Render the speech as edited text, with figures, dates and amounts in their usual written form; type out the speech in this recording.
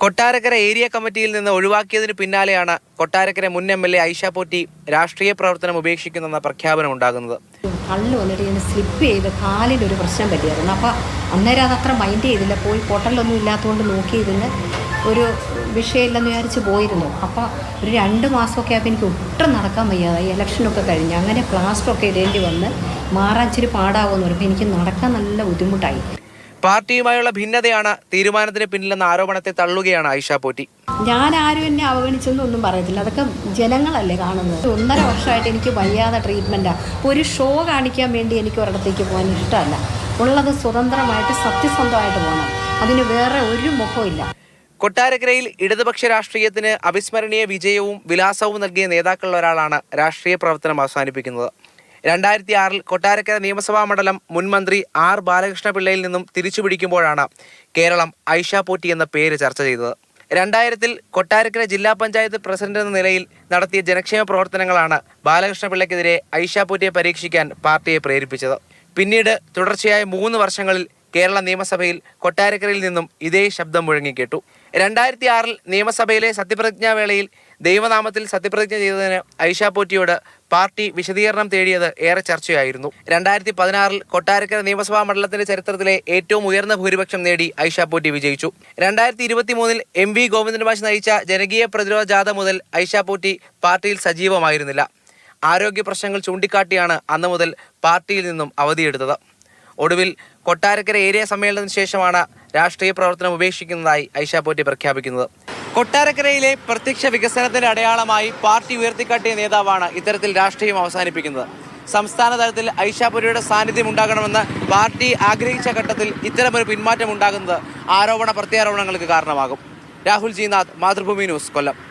Kottarakkara area കമ്മിറ്റിയിൽ നിന്ന് ഒഴിവാക്കിയതിന് പിന്നാലെയാണ് കൊട്ടാരക്കര മുൻ MLA ഐഷ പോറ്റി രാഷ്ട്രീയ പ്രവർത്തനം ഉപേക്ഷിക്കുന്നെന്ന പ്രഖ്യാപനം ഉണ്ടാകുന്നത്. കള്ള് വന്നിട്ട് ഞാൻ സ്ലിപ്പ് ചെയ്ത് കാലിലൊരു പ്രശ്നം പറ്റിയായിരുന്നു. അപ്പോൾ അന്നേരം അതത്ര മൈൻഡ് ചെയ്തില്ല. പോയി പൊട്ടലൊന്നും ഇല്ലാത്തതുകൊണ്ട് നോക്കിയിരുന്ന് ഒരു വിഷയമില്ലെന്ന് വിചാരിച്ച് പോയിരുന്നു. അപ്പോൾ ഒരു 2 മാസമൊക്കെ ആയപ്പോൾ എനിക്ക് ഒട്ടും നടക്കാൻ വയ്യാതായി. ഇലക്ഷനൊക്കെ കഴിഞ്ഞ് അങ്ങനെ പ്ലാസ്റ്ററൊക്കെ ഇടേണ്ടി വന്ന് മാറാൻ ഇച്ചിരി പാടാവുമെന്ന് പറയുമ്പോൾ എനിക്ക് നടക്കാൻ നല്ല ബുദ്ധിമുട്ടായി. പാർട്ടിയുമായുള്ള ഭിന്നതയാണ് തീരുമാനത്തിന് പിന്നിലെന്ന ആരോപണത്തെ തള്ളുകയാണ് ഐഷ പോറ്റി. ഞാൻ ആരും എന്നെ അവഗണിച്ചെന്നും ഒന്നും പറയത്തില്ല. അതൊക്കെ ജനങ്ങളല്ലേ കാണുന്നത്. 1.5 വർഷമായിട്ട് എനിക്ക് വയ്യാതെ ട്രീറ്റ്മെൻറ്റാണ്. അപ്പോൾ ഒരു ഷോ കാണിക്കാൻ വേണ്ടി എനിക്ക് ഒരിടത്തേക്ക് പോകാൻ ഇഷ്ടമല്ല. ഉള്ളത് സ്വതന്ത്രമായിട്ട് സത്യസന്ധമായിട്ട് പോകണം. അതിന് വേറെ ഒരു മുഖമില്ല. കൊട്ടാരക്കരയിൽ ഇടതുപക്ഷ രാഷ്ട്രീയത്തിന് അവിസ്മരണീയ വിജയവും വിലാസവും നൽകിയ നേതാക്കളിൽ ഒരാളാണ് രാഷ്ട്രീയ പ്രവർത്തനം അവസാനിപ്പിക്കുന്നത്. 2006 കൊട്ടാരക്കര നിയമസഭാ മണ്ഡലം മുൻ മന്ത്രി R. ബാലകൃഷ്ണ പിള്ളയിൽ നിന്നും തിരിച്ചുപിടിക്കുമ്പോഴാണ് കേരളം ഐഷ പോറ്റി എന്ന പേര് ചർച്ച ചെയ്തത്. 2000 കൊട്ടാരക്കര ജില്ലാ പഞ്ചായത്ത് പ്രസിഡന്റ് എന്ന നിലയിൽ നടത്തിയ ജനക്ഷേമ പ്രവർത്തനങ്ങളാണ് ബാലകൃഷ്ണ പിള്ളയ്ക്കെതിരെ ഐഷ പോറ്റിയെ പരീക്ഷിക്കാൻ പാർട്ടിയെ പ്രേരിപ്പിച്ചത്. പിന്നീട് തുടർച്ചയായ 3 വർഷങ്ങളിൽ കേരള നിയമസഭയിൽ കൊട്ടാരക്കരയിൽ നിന്നും ഇതേ ശബ്ദം മുഴങ്ങിക്കേട്ടു. 2006 നിയമസഭയിലെ സത്യപ്രതിജ്ഞാവേളയിൽ ദൈവനാമത്തിൽ സത്യപ്രതിജ്ഞ ചെയ്തതിന് ഐഷ പോറ്റിയോട് പാർട്ടി വിശദീകരണം തേടിയത് ഏറെ ചർച്ചയായിരുന്നു. 2016 കൊട്ടാരക്കര നിയമസഭാ മണ്ഡലത്തിന്റെ ചരിത്രത്തിലെ ഏറ്റവും ഉയർന്ന ഭൂരിപക്ഷം നേടി ഐഷ പോറ്റി വിജയിച്ചു. 2023 MV ഗോവിന്ദൻ മാഷ് നയിച്ച ജനകീയ പ്രതിരോധ ജാഥ മുതൽ ഐഷ പോറ്റി പാർട്ടിയിൽ സജീവമായിരുന്നില്ല. ആരോഗ്യ പ്രശ്നങ്ങൾ ചൂണ്ടിക്കാട്ടിയാണ് അന്നു മുതൽ പാർട്ടിയിൽ നിന്നും അവധിയെടുത്തത്. ഒടുവിൽ കൊട്ടാരക്കര ഏരിയ സമ്മേളനത്തിന് ശേഷമാണ് രാഷ്ട്രീയ പ്രവർത്തനം ഉപേക്ഷിക്കുന്നതായി ഐഷ പോറ്റി പ്രഖ്യാപിക്കുന്നത്. കൊട്ടാരക്കരയിലെ പ്രത്യക്ഷ വികസനത്തിന്റെ അടയാളമായി പാർട്ടി ഉയർത്തിക്കാട്ടിയ നേതാവാണ് ഇത്തരത്തിൽ രാഷ്ട്രീയം അവസാനിപ്പിക്കുന്നത്. സംസ്ഥാന തലത്തിൽ ഐഷ പോറ്റിയുടെ സാന്നിധ്യം ഉണ്ടാകണമെന്ന് പാർട്ടി ആഗ്രഹിച്ച ഘട്ടത്തിൽ ഇത്തരമൊരു പിന്മാറ്റം ഉണ്ടാകുന്നത് ആരോപണ പ്രത്യാരോപണങ്ങൾക്ക് കാരണമാകും. രാഹുൽ ജി നാഥ്, മാതൃഭൂമി ന്യൂസ്, കൊല്ലം.